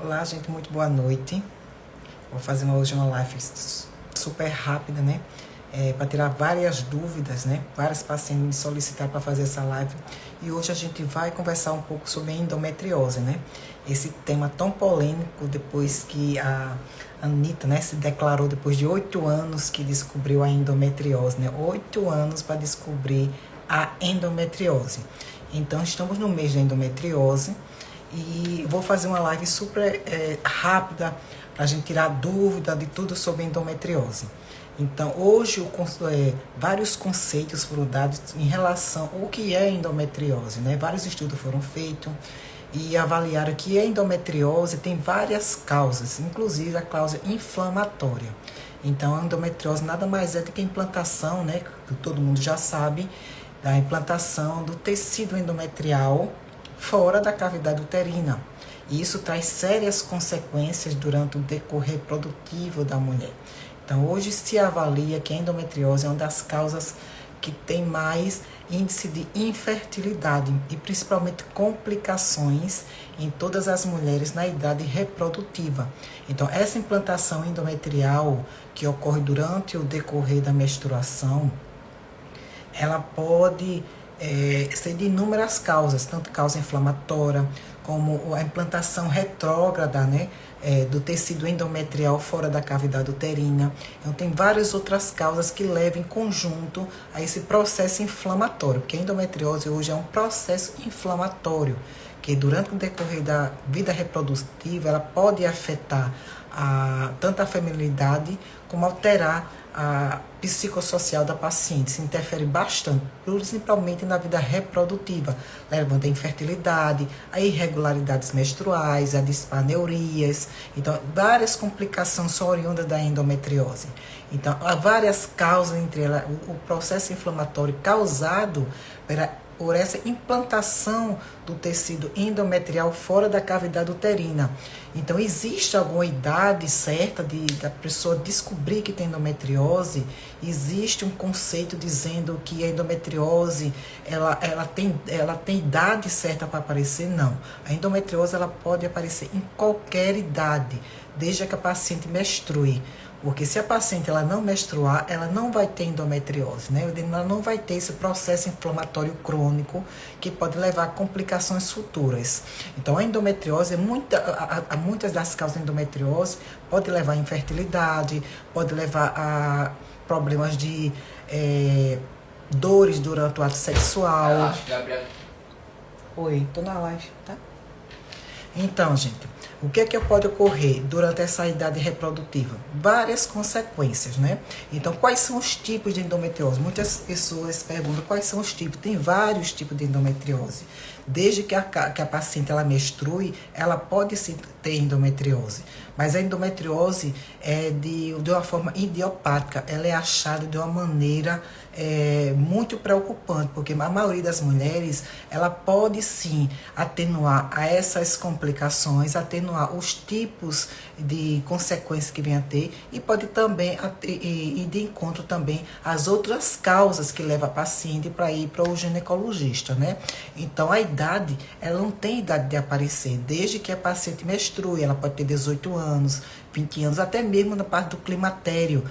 Olá, gente, muito boa noite. Vou fazer hoje uma live super rápida, né? Para tirar várias dúvidas, né? Vários pacientes me solicitaram para fazer essa live. E hoje a gente vai conversar um pouco sobre a endometriose, né? Esse tema tão polêmico depois que a Anitta, né, se declarou depois de 8 anos que descobriu a endometriose, né? 8 anos para descobrir a endometriose. Então, estamos no mês da endometriose. E vou fazer uma live super rápida para a gente tirar dúvida de tudo sobre endometriose. Então, hoje, vários conceitos foram dados em relação ao que é endometriose, né? Vários estudos foram feitos e avaliaram que a endometriose tem várias causas, inclusive a causa inflamatória. Então, a endometriose nada mais é do que a implantação, né? Que todo mundo já sabe, da implantação do tecido endometrial fora da cavidade uterina. E isso traz sérias consequências durante o decorrer reprodutivo da mulher. Então, hoje se avalia que a endometriose é uma das causas que tem mais índice de infertilidade e principalmente complicações em todas as mulheres na idade reprodutiva. Então, essa implantação endometrial que ocorre durante o decorrer da menstruação, ela pode ser de inúmeras causas, tanto causa inflamatória, como a implantação retrógrada, né, do tecido endometrial fora da cavidade uterina. Então, tem várias outras causas que levam em conjunto a esse processo inflamatório, porque a endometriose hoje é um processo inflamatório, que durante o decorrer da vida reprodutiva, ela pode afetar tanto a feminilidade, como alterar a psicossocial da paciente, se interfere bastante, principalmente na vida reprodutiva, levando a infertilidade, a irregularidades menstruais, a dispaneurias. Então, várias complicações são oriundas da endometriose. Então, há várias causas, entre elas o processo inflamatório causado por essa implantação do tecido endometrial fora da cavidade uterina. Então, existe alguma idade certa da pessoa descobrir que tem endometriose? Existe um conceito dizendo que a endometriose ela tem idade certa para aparecer? Não. A endometriose ela pode aparecer em qualquer idade, desde que a paciente menstrue. Porque se a paciente ela não menstruar, ela não vai ter endometriose, né? Ela não vai ter esse processo inflamatório crônico que pode levar a complicações futuras. Então, a endometriose, muitas das causas da endometriose pode levar a infertilidade, pode levar a problemas de dores durante o ato sexual. Relaxa, Gabriel. Oi, tô na live, tá? Então, gente, o que pode ocorrer durante essa idade reprodutiva? Várias consequências, né? Então, quais são os tipos de endometriose? Muitas pessoas perguntam quais são os tipos. Tem vários tipos de endometriose. Desde que a paciente ela menstrue, ela pode sim ter endometriose. Mas a endometriose é de uma forma idiopática. Ela é achada de uma maneira muito preocupante, porque a maioria das mulheres, ela pode sim atenuar a essas complicações, atenuar os tipos de consequências que vem a ter e pode também ir de encontro também às outras causas que levam a paciente para ir para o ginecologista, né? Então, a idade, ela não tem idade de aparecer, desde que a paciente menstrue, ela pode ter 18 anos, 20 anos, até mesmo na parte do climatério,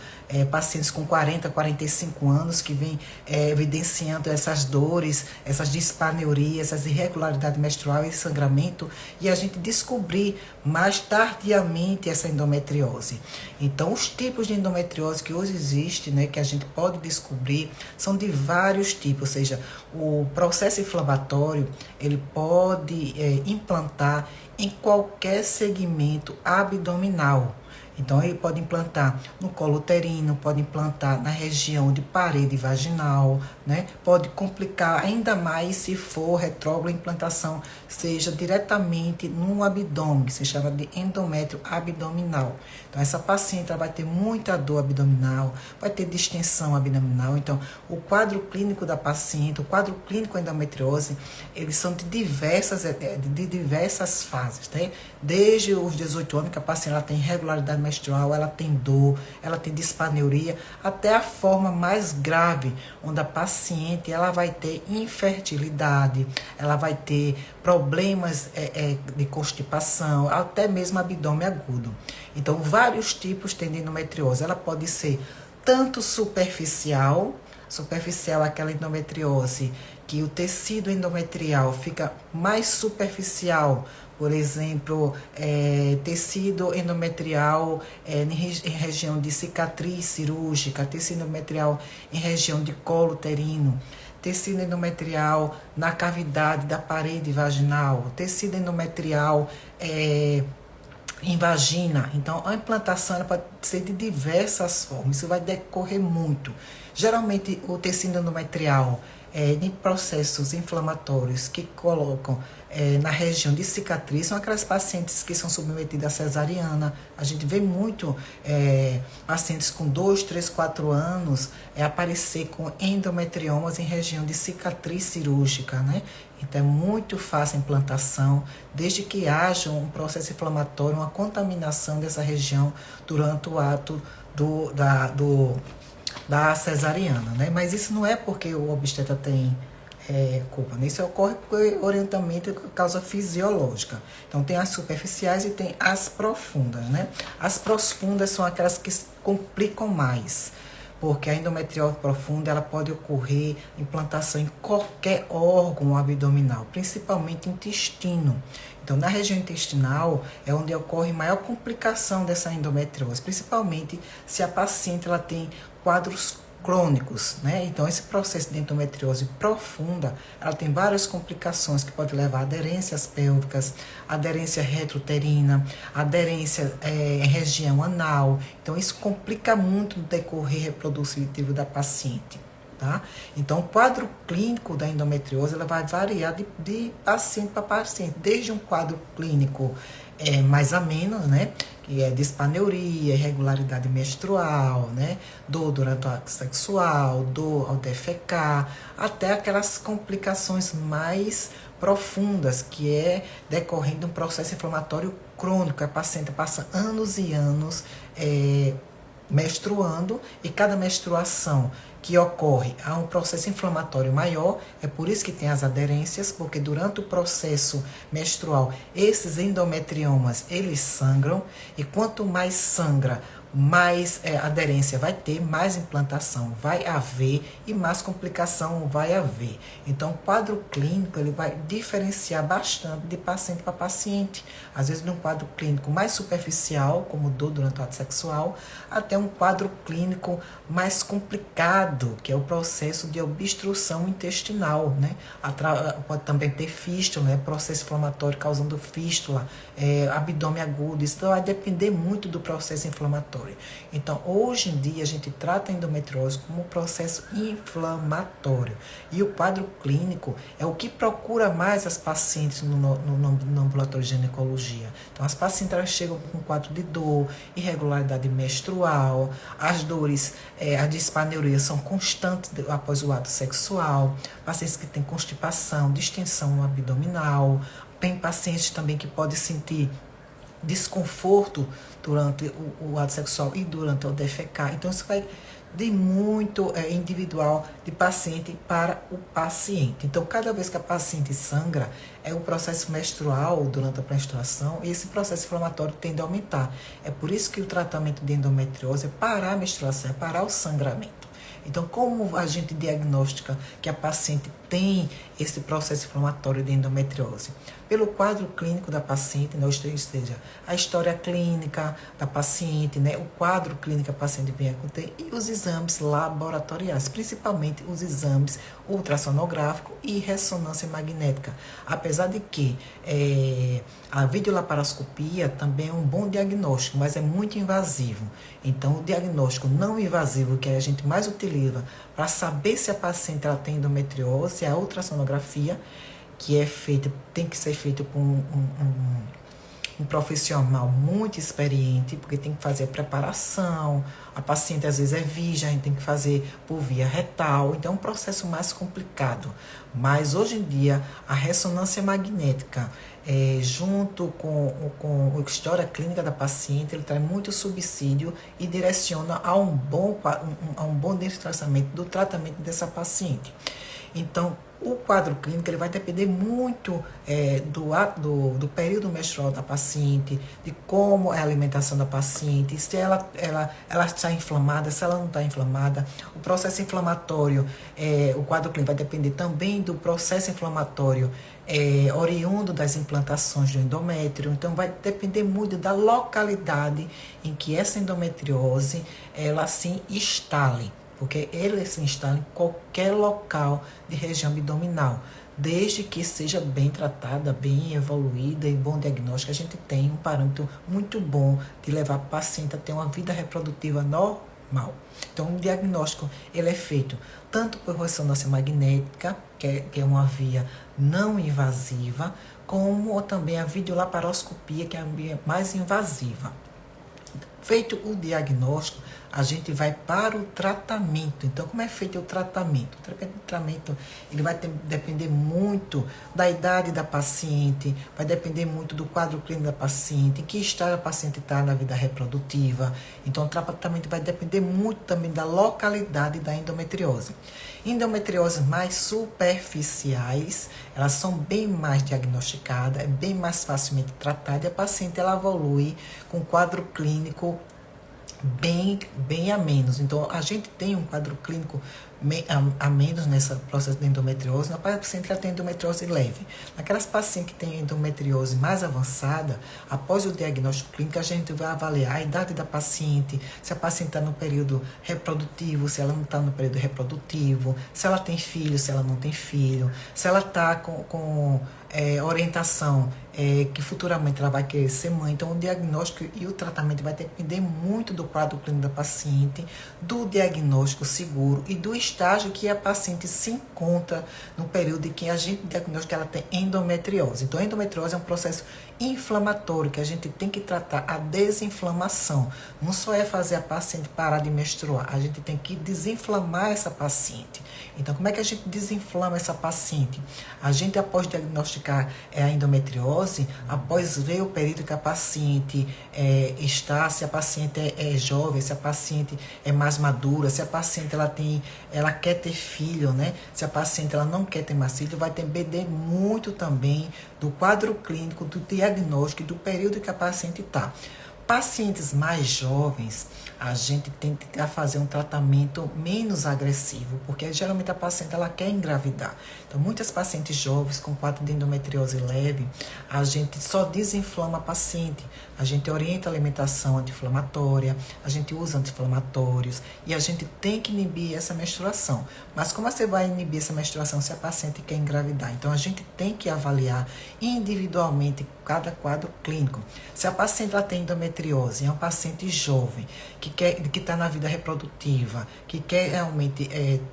pacientes com 40, 45 anos que vêm evidenciando essas dores, essas dispaneurias, essas irregularidades menstruais e sangramento, e a gente descobrir mais tardiamente essa endometriose. Então, os tipos de endometriose que hoje existem, né, que a gente pode descobrir, são de vários tipos, ou seja, o processo inflamatório, ele pode implantar em qualquer segmento abdominal. Então, ele pode implantar no colo uterino, pode implantar na região de parede vaginal, né? Pode complicar ainda mais se for retrógrado, a implantação seja diretamente no abdômen, que se chama de endométrio abdominal. Então, essa paciente ela vai ter muita dor abdominal, vai ter distensão abdominal. Então, o quadro clínico da paciente, o quadro clínico da endometriose, eles são de diversas fases, né? Desde os 18 anos que a paciente ela tem irregularidade menstrual, ela tem dor, ela tem dispaneuria, até a forma mais grave, onde a paciente paciente ela vai ter infertilidade, ela vai ter problemas de constipação, até mesmo abdômen agudo. Então, vários tipos têm de endometriose. Ela pode ser tanto superficial é aquela endometriose que o tecido endometrial fica mais superficial. Por exemplo, tecido endometrial em região de cicatriz cirúrgica, tecido endometrial em região de colo uterino, tecido endometrial na cavidade da parede vaginal, tecido endometrial em vagina. Então, a implantação ela pode ser de diversas formas, isso vai decorrer muito. Geralmente, o tecido endometrial em processos inflamatórios que colocam na região de cicatriz, são aquelas pacientes que são submetidas à cesariana. A gente vê muito pacientes com 2, 3, 4 anos aparecer com endometriomas em região de cicatriz cirúrgica, né? Então é muito fácil a implantação, desde que haja um processo inflamatório, uma contaminação dessa região durante o ato da cesariana, né? Mas isso não é porque o obstetra tem culpa, né? Isso ocorre por orientamento de causa fisiológica. Então tem as superficiais e tem as profundas, né? As profundas são aquelas que complicam mais, porque a endometriose profunda ela pode ocorrer implantação em qualquer órgão abdominal, principalmente intestino. Então, na região intestinal é onde ocorre maior complicação dessa endometriose, principalmente se a paciente ela tem quadros crônicos, né? Então, esse processo de endometriose profunda, ela tem várias complicações que podem levar a aderências pélvicas, aderência retrouterina, aderência em região anal. Então, isso complica muito no decorrer reprodutivo da paciente, tá? Então, o quadro clínico da endometriose, ela vai variar de paciente para paciente, desde um quadro clínico mais a menos, né? Que é dispareunia, irregularidade menstrual, né? Dor durante o ato sexual, dor ao defecar, até aquelas complicações mais profundas, que é decorrendo de um processo inflamatório crônico. A paciente passa anos e anos menstruando, e cada menstruação que ocorre há um processo inflamatório maior. É por isso que tem as aderências, porque durante o processo menstrual esses endometriomas eles sangram, e quanto mais sangra, mais aderência vai ter, mais implantação vai haver e mais complicação vai haver. Então, o quadro clínico ele vai diferenciar bastante de paciente para paciente. Às vezes, de um quadro clínico mais superficial, como dor durante o ato sexual, até um quadro clínico mais complicado, que é o processo de obstrução intestinal, né? Pode também ter fístula, né? Processo inflamatório causando fístula, abdômen agudo. Isso vai depender muito do processo inflamatório. Então, hoje em dia, a gente trata a endometriose como um processo inflamatório. E o quadro clínico é o que procura mais as pacientes no ambulatório de ginecologia. Então, as pacientes elas chegam com um quadro de dor, irregularidade menstrual, as dores, a dispareunia são constantes após o ato sexual, pacientes que têm constipação, distensão abdominal, tem pacientes também que podem sentir desconforto durante o ato sexual e durante o defecar. Então, isso vai de muito individual de paciente para o paciente. Então, cada vez que a paciente sangra, é o processo menstrual durante a menstruação, e esse processo inflamatório tende a aumentar. É por isso que o tratamento de endometriose é parar a menstruação, é parar o sangramento. Então, como a gente diagnostica que a paciente tem esse processo inflamatório de endometriose? Pelo quadro clínico da paciente, né, ou seja, a história clínica da paciente, né, o quadro clínico que a paciente vem a ter, e os exames laboratoriais, principalmente os exames ultrassonográfico e ressonância magnética. Apesar de que a videolaparoscopia também é um bom diagnóstico, mas é muito invasivo. Então, o diagnóstico não invasivo que a gente mais utiliza para saber se a paciente ela tem endometriose é a ultrassonografia, que é feita, tem que ser feita por um profissional muito experiente, porque tem que fazer a preparação, a paciente às vezes é virgem, a gente tem que fazer por via retal, então é um processo mais complicado. Mas hoje em dia, a ressonância magnética, junto com a história clínica da paciente, ele traz muito subsídio e direciona a um bom direcionamento do tratamento dessa paciente. Então, o quadro clínico ele vai depender muito do período menstrual da paciente, de como é a alimentação da paciente, se ela está inflamada, se ela não está inflamada. O processo inflamatório, o quadro clínico vai depender também do processo inflamatório oriundo das implantações do endométrio. Então, vai depender muito da localidade em que essa endometriose ela se instale. Porque ele se instala em qualquer local de região abdominal, desde que seja bem tratada, bem evoluída e bom diagnóstico. A gente tem um parâmetro muito bom de levar o paciente a ter uma vida reprodutiva normal. Então, o diagnóstico ele é feito tanto por ressonância magnética, que é uma via não invasiva, como também a videolaparoscopia, que é a via mais invasiva. Feito o diagnóstico, a gente vai para o tratamento. Então, como é feito o tratamento? O tratamento ele vai depender muito da idade da paciente, vai depender muito do quadro clínico da paciente, em que estágio a paciente está na vida reprodutiva. Então, o tratamento vai depender muito também da localidade da endometriose. Endometrioses mais superficiais, elas são bem mais diagnosticadas, é bem mais facilmente tratada e a paciente ela evolui com quadro clínico bem a menos. Então, a gente tem um quadro clínico a menos nesse processo de endometriose, na paciente que tem endometriose leve. Naquelas pacientes que têm endometriose mais avançada, após o diagnóstico clínico, a gente vai avaliar a idade da paciente, se a paciente está no período reprodutivo, se ela não está no período reprodutivo, se ela tem filho, se ela não tem filho, se ela está com orientação que futuramente ela vai querer ser mãe. Então, o diagnóstico e o tratamento vai depender muito do quadro clínico da paciente, do diagnóstico seguro e do estágio que a paciente se encontra no período em que a gente diagnostica que ela tem endometriose. Então, a endometriose é um processo inflamatório que a gente tem que tratar a desinflamação. Não só é fazer a paciente parar de menstruar, a gente tem que desinflamar essa paciente. Então, como é que a gente desinflama essa paciente? A gente, após diagnosticar a endometriose, após ver o período que a paciente está, se a paciente é jovem, se a paciente é mais madura, se a paciente ela quer ter filho, né? Se a paciente ela não quer ter mais filho, vai depender muito também do quadro clínico, do diagnóstico e do período que a paciente está. Pacientes mais jovens, a gente tem que fazer um tratamento menos agressivo, porque geralmente a paciente ela quer engravidar. Então, muitas pacientes jovens com quadro de endometriose leve, a gente só desinflama a paciente, a gente orienta a alimentação anti-inflamatória, a gente usa anti-inflamatórios e a gente tem que inibir essa menstruação. Mas como você vai inibir essa menstruação se a paciente quer engravidar? Então, a gente tem que avaliar individualmente cada quadro clínico. Se a paciente ela tem endometriose, é uma paciente jovem, que está na vida reprodutiva, que quer realmente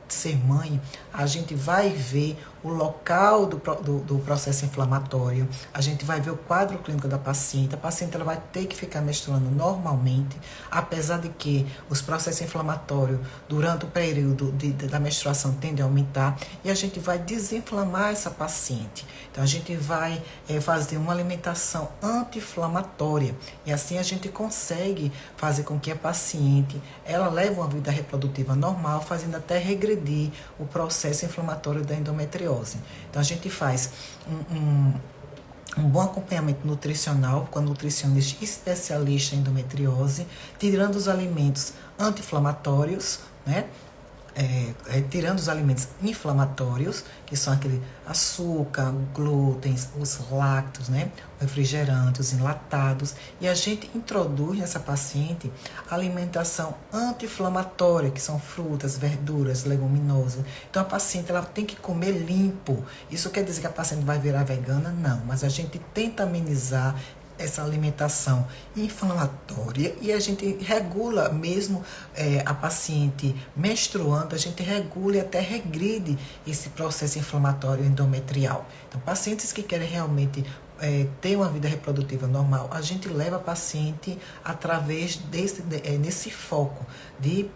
ser mãe, a gente vai ver o local do processo inflamatório, a gente vai ver o quadro clínico da paciente. A paciente ela vai ter que ficar menstruando normalmente, apesar de que os processos inflamatórios durante o período da menstruação tendem a aumentar, e a gente vai desinflamar essa paciente. Então, a gente vai fazer uma alimentação anti-inflamatória, e assim a gente consegue fazer com que a paciente ela leve uma vida reprodutiva normal, fazendo até regredir o processo inflamatório da endometriose. Então, a gente faz um bom acompanhamento nutricional com a nutricionista especialista em endometriose, tirando os alimentos anti-inflamatórios, né? Tirando os alimentos inflamatórios, que são aquele açúcar, glúten, os lácteos, né? Refrigerantes, os enlatados, e a gente introduz nessa paciente alimentação anti-inflamatória, que são frutas, verduras, leguminosas. Então, a paciente ela tem que comer limpo. Isso quer dizer que a paciente vai virar vegana? Não, mas a gente tenta amenizar essa alimentação inflamatória e a gente regula mesmo a paciente menstruando, a gente regula e até regride esse processo inflamatório endometrial. Então, pacientes que querem realmente ter uma vida reprodutiva normal, a gente leva a paciente através nesse foco de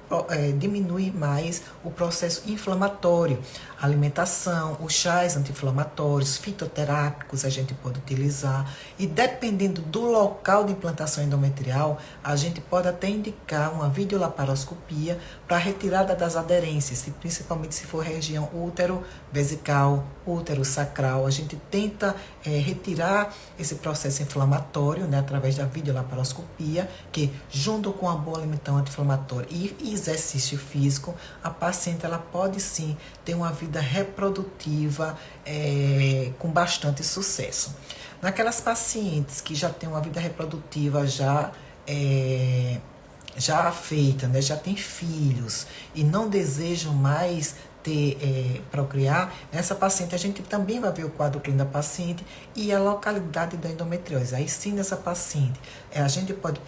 diminuir mais o processo inflamatório. Alimentação, os chás anti-inflamatórios, fitoterápicos a gente pode utilizar, e dependendo do local de implantação endometrial, a gente pode até indicar uma videolaparoscopia para retirada das aderências, principalmente se for região útero vesical, útero sacral. A gente tenta retirar esse processo inflamatório, né, através da videolaparoscopia, que junto com a boa alimentação anti-inflamatória e exercício físico, a paciente ela pode sim ter uma vida reprodutiva com bastante sucesso. Naquelas pacientes que já têm uma vida reprodutiva já feita, né, já tem filhos e não desejam mais procriar, nessa paciente a gente também vai ver o quadro clínico da paciente e a localidade da endometriose. Aí sim, nessa paciente, a gente pode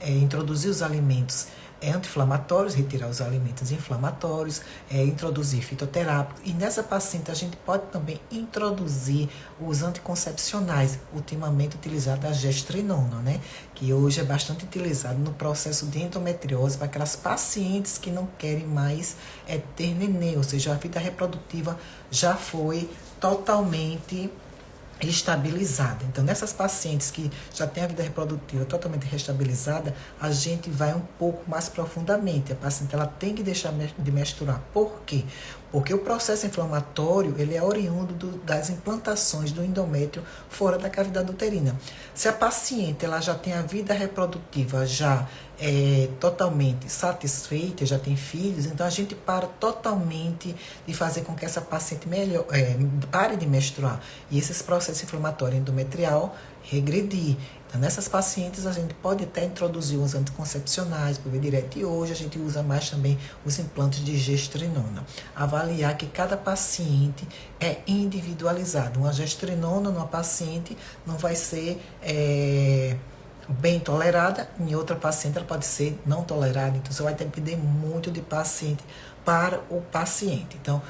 introduzir os alimentos anti-inflamatórios, retirar os alimentos inflamatórios, introduzir fitoterápicos. E nessa paciente a gente pode também introduzir os anticoncepcionais, ultimamente utilizado a gestrinona, né? Que hoje é bastante utilizado no processo de endometriose para aquelas pacientes que não querem mais ter neném, ou seja, a vida reprodutiva já foi totalmente estabilizada. Então, nessas pacientes que já têm a vida reprodutiva totalmente restabilizada, a gente vai um pouco mais profundamente. A paciente ela tem que deixar de menstruar. Por quê? Porque o processo inflamatório ele é oriundo das implantações do endométrio fora da cavidade uterina. Se a paciente ela já tem a vida reprodutiva já totalmente satisfeita, já tem filhos, então a gente para totalmente de fazer com que essa paciente pare de menstruar e esses processos inflamatórios endometrial regredir. Então, nessas pacientes, a gente pode até introduzir os anticoncepcionais por via direta e hoje a gente usa mais também os implantes de gestrinona. Avaliar que cada paciente é individualizado. Uma gestrinona numa paciente não vai ser bem tolerada, em outra paciente ela pode ser não tolerada, então você vai depender muito de paciente para o paciente. Então,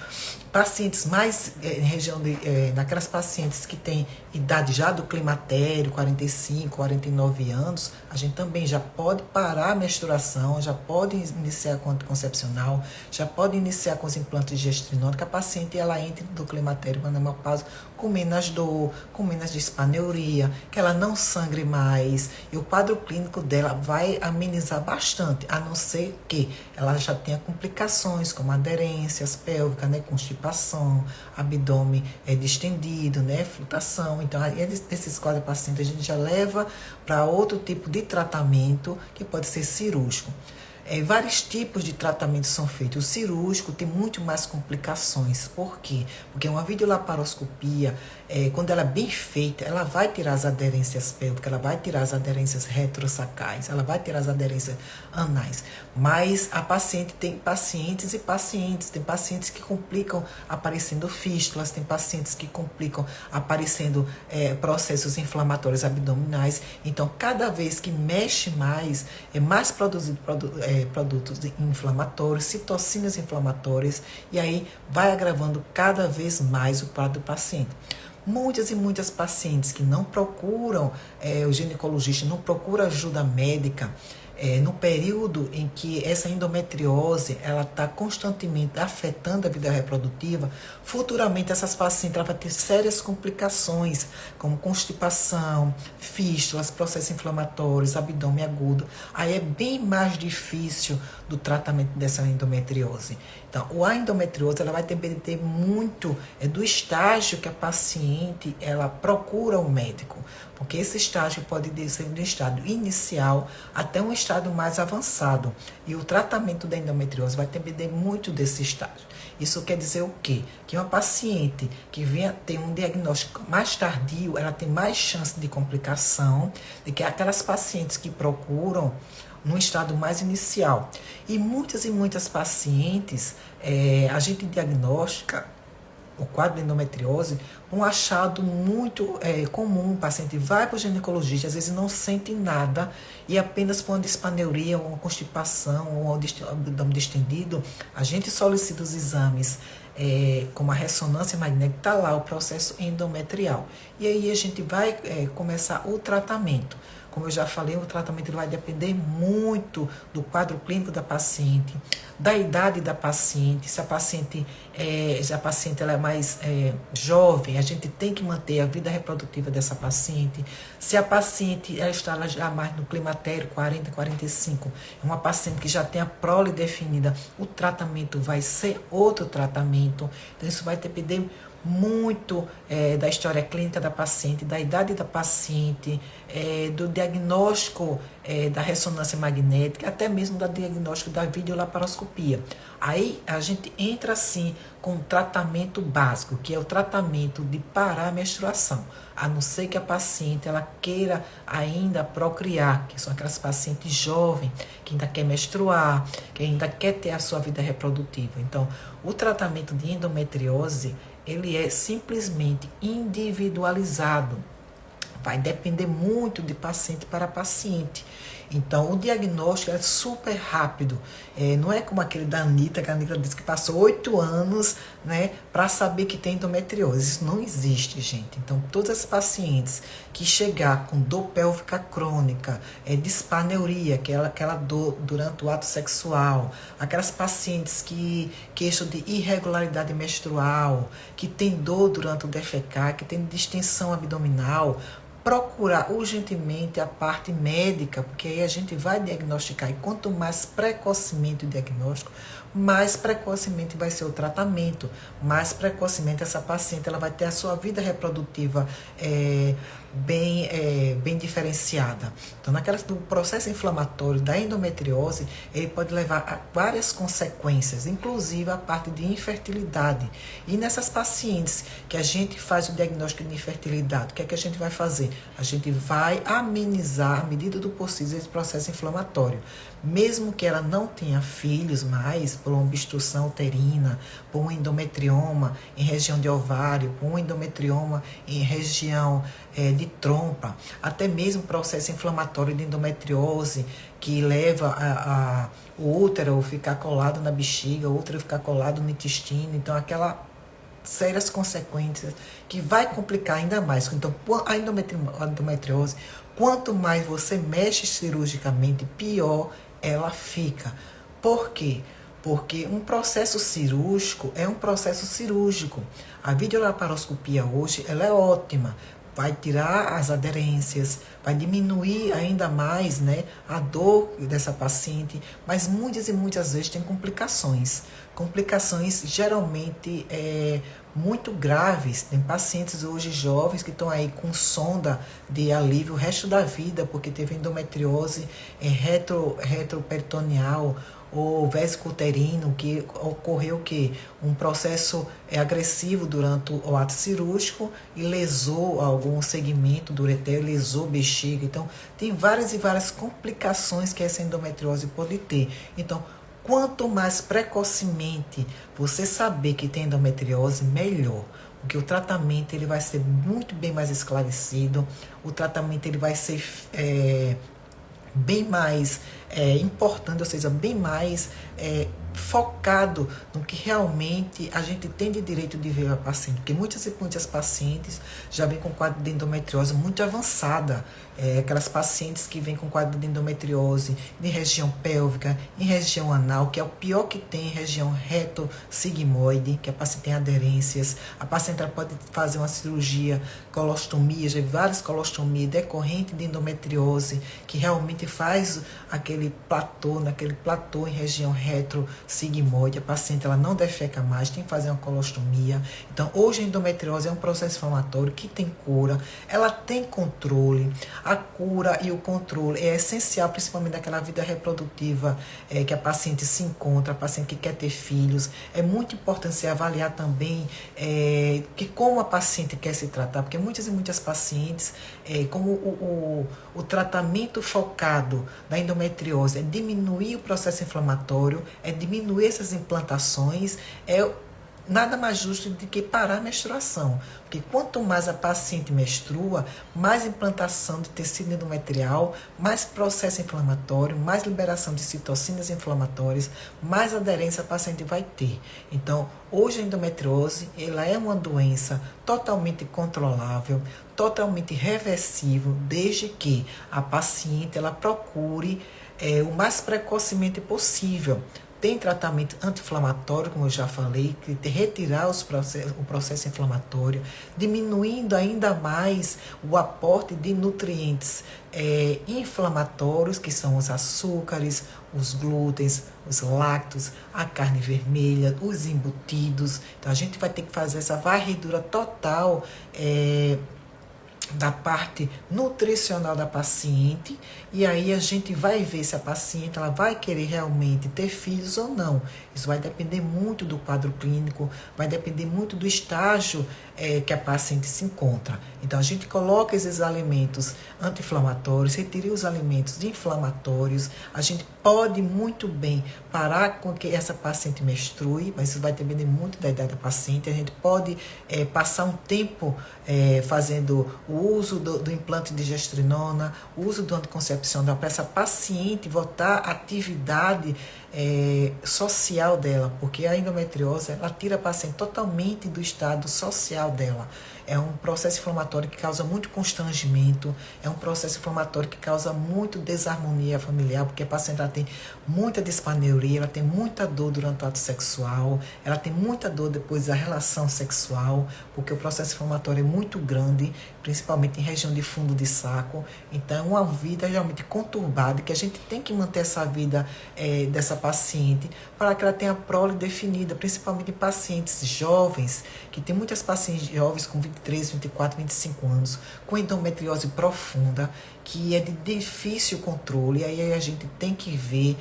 pacientes mais em região naquelas pacientes que têm idade já do climatério, 45, 49 anos, a gente também já pode parar a menstruação, já pode iniciar com anticoncepcional, já pode iniciar com os implantes de gestrinona, que a paciente ela entra do climatério, na menopausa, com menos dor, com menos dispaneuria, que ela não sangre mais, e o quadro clínico dela vai amenizar bastante, a não ser que ela já tenha complicações como aderências pélvicas, né, constipação, abdômen distendido, né, flutuação. Então, esses quadros pacientes a gente já leva para outro tipo de tratamento que pode ser cirúrgico. Vários tipos de tratamentos são feitos. O cirúrgico tem muito mais complicações. Por quê? Porque uma videolaparoscopia, quando ela é bem feita, ela vai tirar as aderências pélvicas, ela vai tirar as aderências retrosacrais, ela vai tirar as aderências anais. Mas a paciente tem pacientes e pacientes. Tem pacientes que complicam aparecendo fístulas, tem pacientes que complicam aparecendo processos inflamatórios abdominais. Então, cada vez que mexe mais, é mais produzido produtos inflamatórios, citocinas inflamatórias, e aí vai agravando cada vez mais o quadro do paciente. Muitas e muitas pacientes que não procuram o ginecologista, não procuram ajuda médica, no período em que essa endometriose ela está constantemente afetando a vida reprodutiva, futuramente essas pacientes ela vai ter sérias complicações, como constipação, fístulas, processos inflamatórios, abdômen agudo. Aí é bem mais difícil do tratamento dessa endometriose. Então, a endometriose ela vai depender muito do estágio que a paciente ela procura o médico, porque esse estágio pode ser de um estágio inicial até um estágio mais avançado. E o tratamento da endometriose vai depender muito desse estágio. Isso quer dizer o quê? Que uma paciente que venha ter um diagnóstico mais tardio, ela tem mais chance de complicação do que aquelas pacientes que procuram num estado mais inicial. E muitas pacientes, a gente diagnostica o quadro de endometriose, um achado muito comum. O paciente vai para o ginecologista, às vezes não sente nada, e apenas com uma dispareunia, uma constipação, ou um abdômen distendido, a gente solicita os exames, como a ressonância magnética, está lá o processo endometrial. E aí a gente vai começar o tratamento. Como eu já falei, o tratamento vai depender muito do quadro clínico da paciente, da idade da paciente. Se a paciente, ela é mais jovem, a gente tem que manter a vida reprodutiva dessa paciente. Se a paciente ela está já mais no climatério, 40, 45, é uma paciente que já tem a prole definida, o tratamento vai ser outro tratamento. Então, isso vai depender muito da história clínica da paciente, da idade da paciente, do diagnóstico da ressonância magnética, até mesmo do diagnóstico da videolaparoscopia. Aí a gente entra assim com um tratamento básico, que é o tratamento de parar a menstruação, a não ser que a paciente ela queira ainda procriar, que são aquelas pacientes jovens, que ainda quer menstruar, que ainda quer ter a sua vida reprodutiva. Então, o tratamento de endometriose, ele é simplesmente individualizado. Vai depender muito de paciente para paciente. Então, o diagnóstico é super rápido. Não é como aquele da Anitta, que a Anitta disse que passou 8 anos, né, para saber que tem endometriose. Isso não existe, gente. Então, todas as pacientes que chegar com dor pélvica crônica, dispareunia, aquela dor durante o ato sexual, aquelas pacientes que queixam de irregularidade menstrual, que tem dor durante o defecar, que tem distensão abdominal, procurar urgentemente a parte médica, porque aí a gente vai diagnosticar, e quanto mais precocemente o diagnóstico, mais precocemente vai ser o tratamento, mais precocemente essa paciente ela vai ter a sua vida reprodutiva bem diferenciada. Então, do processo inflamatório da endometriose, ele pode levar a várias consequências, inclusive a parte de infertilidade. E nessas pacientes que a gente faz o diagnóstico de infertilidade, o que é que a gente vai fazer? A gente vai amenizar, à medida do possível, esse processo inflamatório. Mesmo que ela não tenha filhos mais, por uma obstrução uterina, por um endometrioma em região de ovário, por um endometrioma em região de trompa, até mesmo processo inflamatório de endometriose, que leva o útero ficar colado na bexiga, o útero ficar colado no intestino. Então, aquela sérias consequências que vai complicar ainda mais. Então, a endometriose, quanto mais você mexe cirurgicamente, pior ela fica. Por quê? Porque um processo cirúrgico é um processo cirúrgico. A videolaparoscopia hoje ela é ótima. Vai tirar as aderências, vai diminuir ainda mais, né, a dor dessa paciente, mas muitas e muitas vezes tem complicações. Complicações geralmente muito graves. Tem pacientes hoje jovens que estão aí com sonda de alívio o resto da vida, porque teve endometriose retroperitoneal ou vesico-uterino, que ocorreu um processo agressivo durante o ato cirúrgico e lesou algum segmento do ureter, lesou bexiga. Então, tem várias e várias complicações que essa endometriose pode ter. Então, quanto mais precocemente você saber que tem endometriose, melhor. Porque o tratamento ele vai ser muito bem mais esclarecido, o tratamento ele vai ser bem mais importante, ou seja, bem mais focado no que realmente a gente tem de direito de ver a paciente. Porque muitas pacientes já vêm com quadro de endometriose muito avançada. Aquelas pacientes que vêm com quadro de endometriose em região pélvica, em região anal, que é o pior que tem, em região reto-sigmoide, que a paciente tem aderências. A paciente ela pode fazer uma cirurgia, colostomia, já vi várias colostomias decorrente de endometriose, que realmente faz aquele platô em região reto-sigmoide. A paciente ela não defeca mais, tem que fazer uma colostomia. Então, hoje a endometriose é um processo inflamatório que tem cura, ela tem controle. A cura e o controle é essencial, principalmente naquela vida reprodutiva que a paciente se encontra, a paciente que quer ter filhos. É muito importante se avaliar também que como a paciente quer se tratar, porque muitas e muitas pacientes, como o tratamento focado da endometriose é diminuir o processo inflamatório, é diminuir essas implantações, nada mais justo do que parar a menstruação. Porque quanto mais a paciente menstrua, mais implantação de tecido endometrial, mais processo inflamatório, mais liberação de citocinas inflamatórias, mais aderência a paciente vai ter. Então, hoje a endometriose, ela é uma doença totalmente controlável, totalmente reversível, desde que a paciente ela procure o mais precocemente possível. Tem tratamento anti-inflamatório, como eu já falei, que retirar o processo inflamatório, diminuindo ainda mais o aporte de nutrientes inflamatórios, que são os açúcares, os glútens, os lácteos, a carne vermelha, os embutidos. Então a gente vai ter que fazer essa varredura total da parte nutricional da paciente, e aí a gente vai ver se a paciente ela vai querer realmente ter filhos ou não. Isso vai depender muito do quadro clínico, vai depender muito do estágio que a paciente se encontra. Então a gente coloca esses alimentos anti-inflamatórios, retira os alimentos inflamatórios. A gente pode muito bem parar com que essa paciente menstrue, mas isso vai depender muito da idade da paciente. A gente pode passar um tempo fazendo o uso do implante de gestrinona, o uso do anticoncepcional para essa paciente voltar à atividade social dela, porque a endometriose ela tira a paciente totalmente do estado social dela. É um processo inflamatório que causa muito constrangimento, é um processo inflamatório que causa muito desarmonia familiar, porque a paciente ela tem muita dispareunia, ela tem muita dor durante o ato sexual, ela tem muita dor depois da relação sexual, porque o processo inflamatório é muito grande, principalmente em região de fundo de saco. Então é uma vida realmente conturbada, que a gente tem que manter essa vida dessa paciente para que ela tenha a prole definida, principalmente em pacientes jovens, que tem muitas pacientes jovens com 23, 24, 25 anos, com endometriose profunda, que é de difícil controle. Aí a gente tem que ver,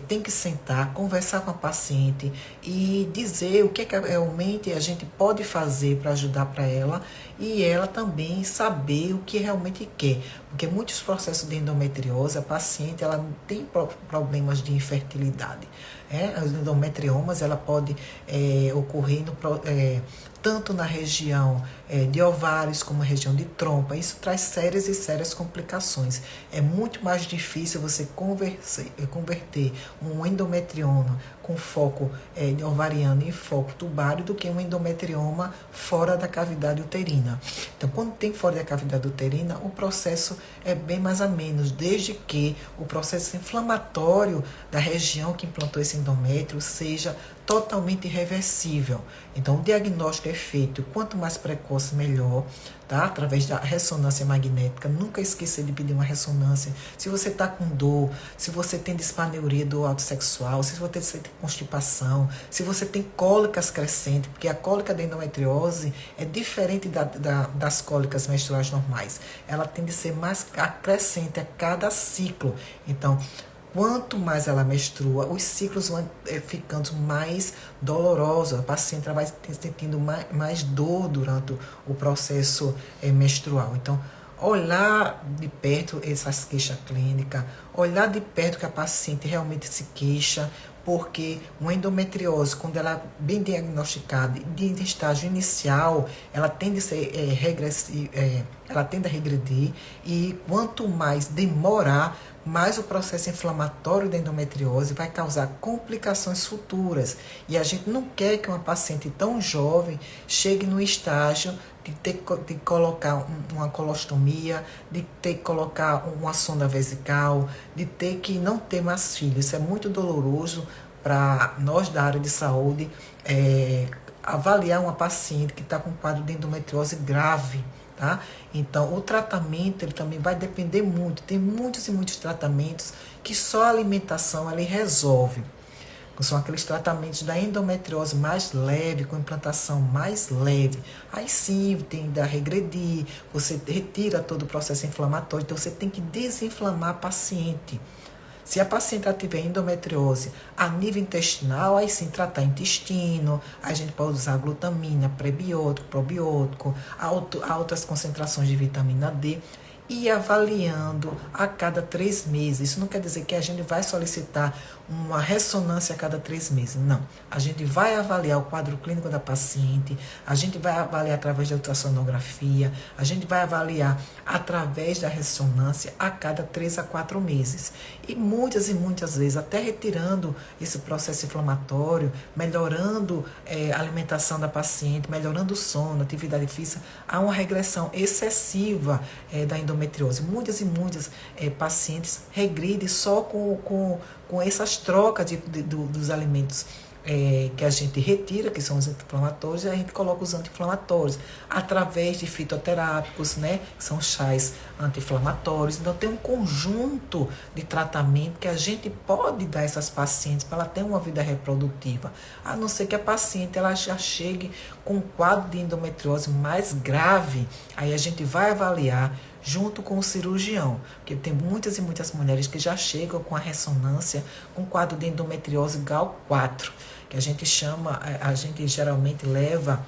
tem que sentar, conversar com a paciente e dizer o que realmente a gente pode fazer para ajudar para ela, e ela também saber o que realmente quer. Porque muitos processos de endometriose, a paciente ela tem problemas de infertilidade. Os endometriomas ela pode ocorrer tanto na região de ovários como na região de trompa. Isso traz sérias e sérias complicações. É muito mais difícil você converter um endometrioma com foco ovariano e foco tubário do que um endometrioma fora da cavidade uterina. Então, quando tem fora da cavidade uterina, o processo é bem mais a menos, desde que o processo inflamatório da região que implantou esse endométrio seja totalmente reversível. Então, o diagnóstico é feito, quanto mais precoce, melhor, tá? Através da ressonância magnética. Nunca esqueça de pedir uma ressonância. Se você está com dor, se você tem dispareunia do ato sexual, se você tem constipação, se você tem cólicas crescentes, porque a cólica da endometriose é diferente das cólicas menstruais normais. Ela tende a ser mais crescente a cada ciclo. Então, quanto mais ela menstrua, os ciclos vão ficando mais dolorosos. A paciente vai sentindo mais dor durante o processo menstrual. Então, olhar de perto essas queixas clínicas, olhar de perto que a paciente realmente se queixa, porque uma endometriose, quando ela é bem diagnosticada, de estágio inicial, ela tende a ser ela tende a regredir, e quanto mais demorar, mais o processo inflamatório da endometriose vai causar complicações futuras. E a gente não quer que uma paciente tão jovem chegue no estágio de ter que colocar uma colostomia, de ter que colocar uma sonda vesical, de ter que não ter mais filhos. Isso é muito doloroso para nós da área de saúde, avaliar uma paciente que está com um quadro de endometriose grave. Tá? Então, o tratamento ele também vai depender muito. Tem muitos e muitos tratamentos que só a alimentação ela resolve. São aqueles tratamentos da endometriose mais leve, com implantação mais leve. Aí sim, tende a regredir, você retira todo o processo inflamatório, então você tem que desinflamar a paciente. Se a paciente tiver endometriose a nível intestinal, aí sim tratar intestino, a gente pode usar glutamina, prebiótico, probiótico, altas concentrações de vitamina D, e avaliando a cada 3 meses. Isso não quer dizer que a gente vai solicitar uma ressonância a cada 3 meses. Não. A gente vai avaliar o quadro clínico da paciente, a gente vai avaliar através da ultrassonografia, a gente vai avaliar através da ressonância a cada 3 a 4 meses. E muitas vezes, até retirando esse processo inflamatório, melhorando a alimentação da paciente, melhorando o sono, atividade física, há uma regressão excessiva da endometriose. Muitas pacientes regridem só com essas trocas dos alimentos que a gente retira, que são os anti-inflamatórios, e a gente coloca os anti-inflamatórios através de fitoterápicos, né, que são chás anti-inflamatórios. Então tem um conjunto de tratamento que a gente pode dar a essas pacientes para ela ter uma vida reprodutiva, a não ser que a paciente ela já chegue com um quadro de endometriose mais grave. Aí a gente vai avaliar junto com o cirurgião, porque tem muitas mulheres que já chegam com a ressonância com quadro de endometriose grau 4, que a gente geralmente leva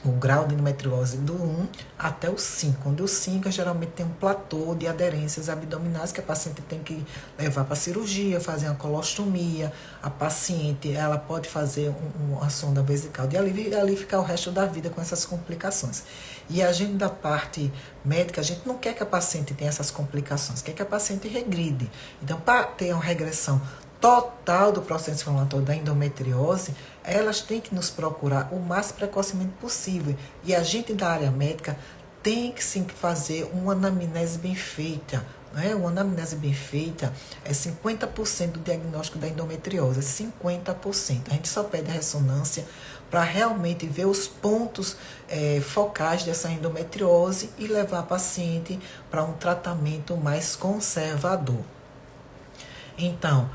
o grau de endometriose do 1 até o 5, onde o 5 geralmente tem um platô de aderências abdominais que a paciente tem que levar para a cirurgia, fazer uma colostomia. A paciente ela pode fazer uma sonda vesical de alívio e ali ficar o resto da vida com essas complicações. E a gente, da parte médica, a gente não quer que a paciente tenha essas complicações, quer que a paciente regride. Então, para ter uma regressão total do processo inflamatório da endometriose, elas têm que nos procurar o mais precocemente possível. E a gente da área médica tem que sim fazer uma anamnese bem feita. Né? Uma anamnese bem feita é 50% do diagnóstico da endometriose, 50%. A gente só pede a ressonância para realmente ver os pontos focais dessa endometriose e levar a paciente para um tratamento mais conservador. Então,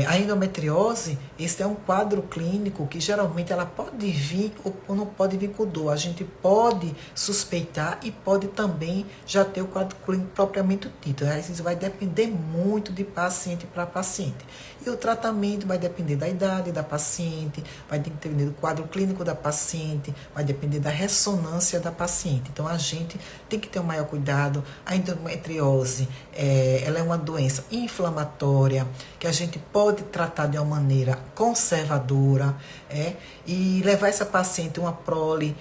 a endometriose, esse é um quadro clínico que geralmente ela pode vir ou não pode vir com dor. A gente pode suspeitar e pode também já ter o quadro clínico propriamente dito. Isso vai depender muito de paciente para paciente. E o tratamento vai depender da idade da paciente, vai depender do quadro clínico da paciente, vai depender da ressonância da paciente. Então, a gente tem que ter um maior cuidado. A endometriose, ela é uma doença inflamatória que a gente pode tratar de uma maneira conservadora e levar essa paciente uma prole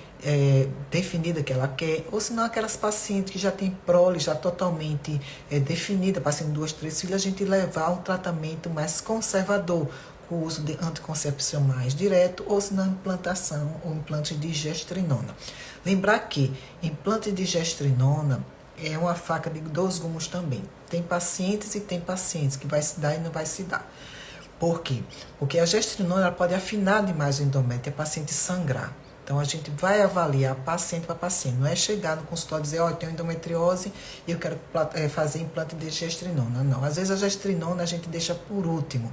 definida que ela quer, ou senão aquelas pacientes que já tem prole já totalmente definida, paciente 2, 3 filhos, a gente levar a um tratamento mais conservador, com o uso de anticoncepção mais direto, ou se não implantação ou implante de gestrinona. Lembrar que implante de gestrinona é uma faca de 2 gumes também. Tem pacientes e tem pacientes que vai se dar e não vai se dar. Por quê? Porque a gestrinona ela pode afinar demais o endométrio e a paciente sangrar. Então, a gente vai avaliar paciente para paciente. Não é chegar no consultório e dizer, eu tenho endometriose e eu quero fazer implante de gestrinona. Não. Às vezes, a gestrinona a gente deixa por último,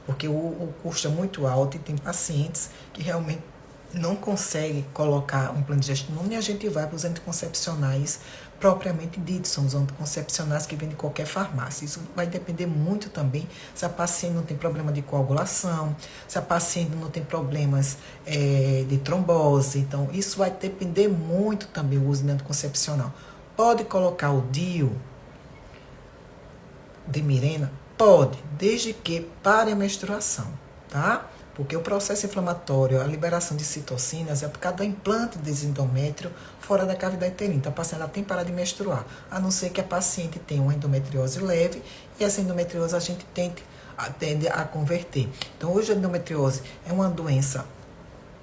porque o custo é muito alto e tem pacientes que realmente não conseguem colocar um implante de gestrinona e a gente vai para os anticoncepcionais propriamente ditos, são os anticoncepcionais que vêm de qualquer farmácia. Isso vai depender muito também se a paciente não tem problema de coagulação, se a paciente não tem problemas de trombose. Então, isso vai depender muito também do uso de anticoncepcional. Pode colocar o DIU de Mirena? Pode, desde que pare a menstruação, tá? Porque o processo inflamatório, a liberação de citocinas é por causa do implante de endométrio fora da cavidade uterina. Então, a paciente ela tem que parar de menstruar, a não ser que a paciente tenha uma endometriose leve e essa endometriose a gente tende a converter. Então, hoje a endometriose é uma doença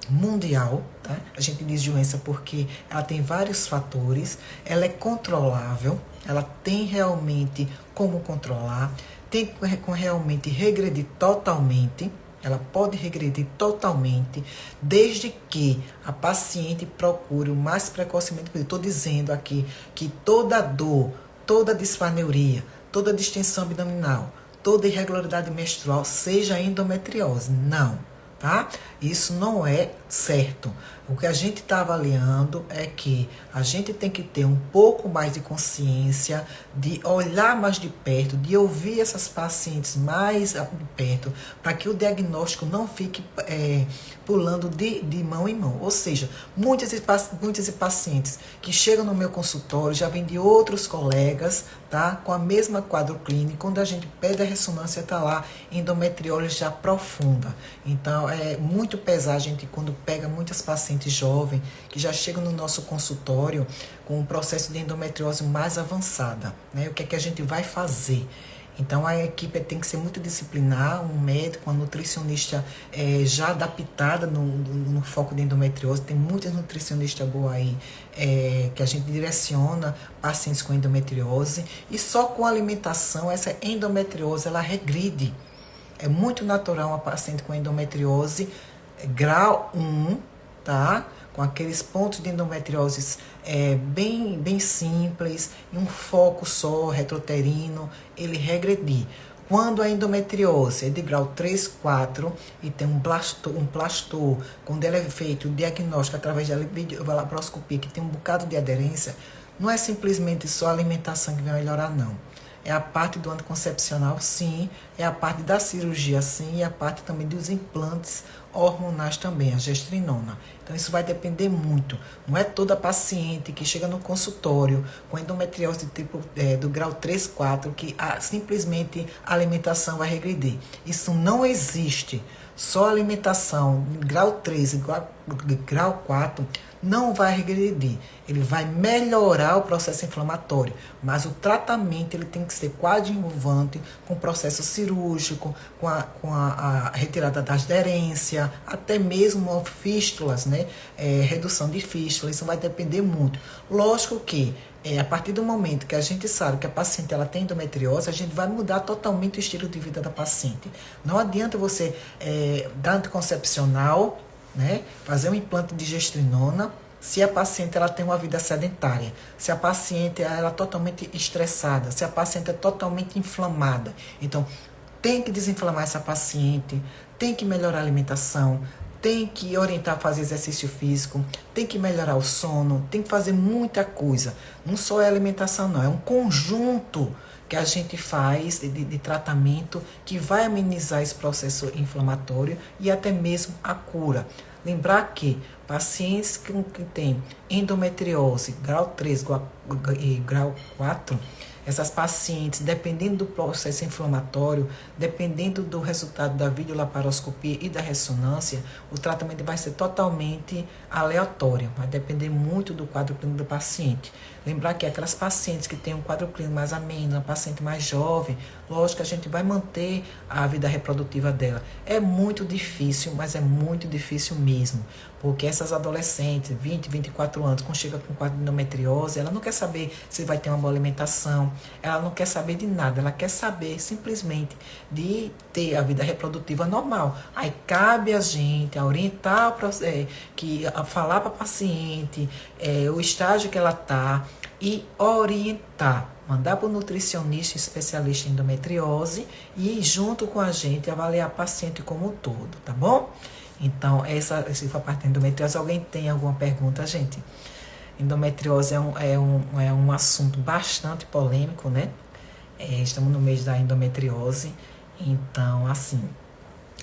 mundial, tá? A gente diz doença porque ela tem vários fatores, ela é controlável, ela tem realmente como controlar, tem como realmente regredir totalmente. Ela pode regredir totalmente, desde que a paciente procure o mais precocemente possível. Estou dizendo aqui que toda dor, toda disfaneuria, toda distensão abdominal, toda irregularidade menstrual seja endometriose. Não. tá? Isso não é certo. O que a gente está avaliando é que a gente tem que ter um pouco mais de consciência, de olhar mais de perto, de ouvir essas pacientes mais de perto, para que o diagnóstico não fique pulando de mão em mão. Ou seja, muitas pacientes que chegam no meu consultório já vêm de outros colegas, tá? Com a mesma quadro clínico. Quando a gente pede a ressonância, está lá endometriose já profunda. Então, é muito pesado a gente quando pega muitas pacientes jovens que já chegam no nosso consultório com um processo de endometriose mais avançada, né? O que é que a gente vai fazer? Então, a equipe tem que ser muito disciplinar, um médico, uma nutricionista já adaptada no foco de endometriose. Tem muitas nutricionistas boas aí que a gente direciona pacientes com endometriose. E só com alimentação, essa endometriose, ela regride. É muito natural uma paciente com endometriose grau 1, tá? Com aqueles pontos de endometriose bem simples, em um foco só, retrouterino, ele regredir. Quando a endometriose é de grau 3, 4 e tem um plastor, quando ele é feito o diagnóstico através da laparoscopia, que tem um bocado de aderência, não é simplesmente só a alimentação que vai melhorar, não. É a parte do anticoncepcional, sim. É a parte da cirurgia, sim. E a parte também dos implantes hormonais também, a gestrinona. Então, isso vai depender muito. Não é toda paciente que chega no consultório com endometriose do grau 3, 4 que simplesmente a alimentação vai regredir. Isso não existe. Só a alimentação de grau 3 e grau 4 não vai regredir. Ele vai melhorar o processo inflamatório, mas o tratamento ele tem que ser coadjuvante com o processo cirúrgico, com a retirada da aderência, até mesmo fístulas, né? Redução de fístulas, isso vai depender muito. Lógico que a partir do momento que a gente sabe que a paciente ela tem endometriose, a gente vai mudar totalmente o estilo de vida da paciente. Não adianta você dar anticoncepcional, né, fazer um implante de gestrinona, se a paciente ela tem uma vida sedentária, se a paciente ela é totalmente estressada, se a paciente é totalmente inflamada. Então, tem que desinflamar essa paciente, tem que melhorar a alimentação, tem que orientar a fazer exercício físico, tem que melhorar o sono, tem que fazer muita coisa. Não só é alimentação, não, é um conjunto que a gente faz de tratamento que vai amenizar esse processo inflamatório e até mesmo a cura. Lembrar que pacientes que têm endometriose, grau 3 e grau 4, essas pacientes, dependendo do processo inflamatório, dependendo do resultado da videolaparoscopia e da ressonância, o tratamento vai ser totalmente aleatório, vai depender muito do quadro clínico do paciente. Lembrar que aquelas pacientes que têm um quadro clínico mais ameno, uma paciente mais jovem, lógico que a gente vai manter a vida reprodutiva dela. É muito difícil, mas é muito difícil mesmo, porque essas adolescentes, 20, 24 anos, quando chega com quadro de endometriose, ela não quer saber se vai ter uma boa alimentação, ela não quer saber de nada, ela quer saber simplesmente de ter a vida reprodutiva normal. Aí cabe a gente a orientar, a falar para a paciente o estágio que ela está e orientar, mandar para o nutricionista especialista em endometriose e junto com a gente avaliar a paciente como um todo, tá bom? Então, essa foi a parte da endometriose. Alguém tem alguma pergunta, gente? Endometriose é um assunto bastante polêmico, né? Estamos no mês da endometriose. Então, assim,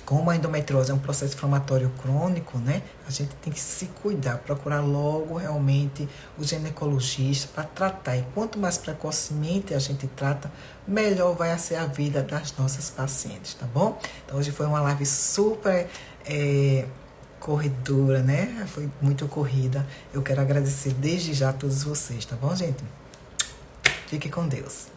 como a endometriose é um processo inflamatório crônico, né? A gente tem que se cuidar, procurar logo realmente o ginecologista para tratar. E quanto mais precocemente a gente trata, melhor vai ser a vida das nossas pacientes, tá bom? Então, hoje foi uma live super corredora, né? Foi muito corrida. Eu quero agradecer desde já a todos vocês, tá bom, gente? Fique com Deus.